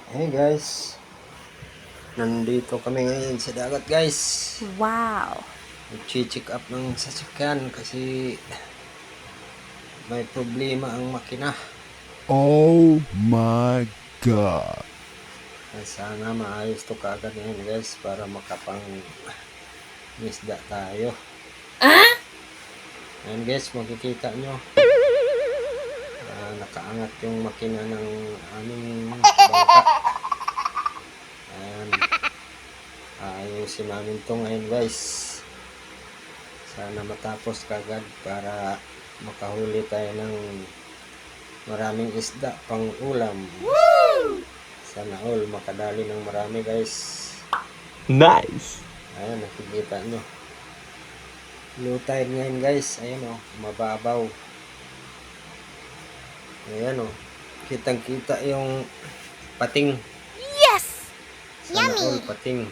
Hey guys, nandito kami ngayon sa dagat guys. Wow. Nag-check up ng sasakyan kasi may problema ang makina. Oh my god. Sana maayos to kaagad ngayon guys para makapang isda tayo. Ayan guys, makikita nyo. Nakaangat yung makina ng aming bangka. Ayan. Ayusin namin to ngayon guys. Sana matapos kagad para makahuli tayo ng maraming isda pang ulam. Sana all makadali ng marami guys. Nice. Ayan, nakikita nyo. Low tide ngayon guys. Ayan o, mababaw. Ayan o, kitang kita yung pating. Yes! Sana all pating.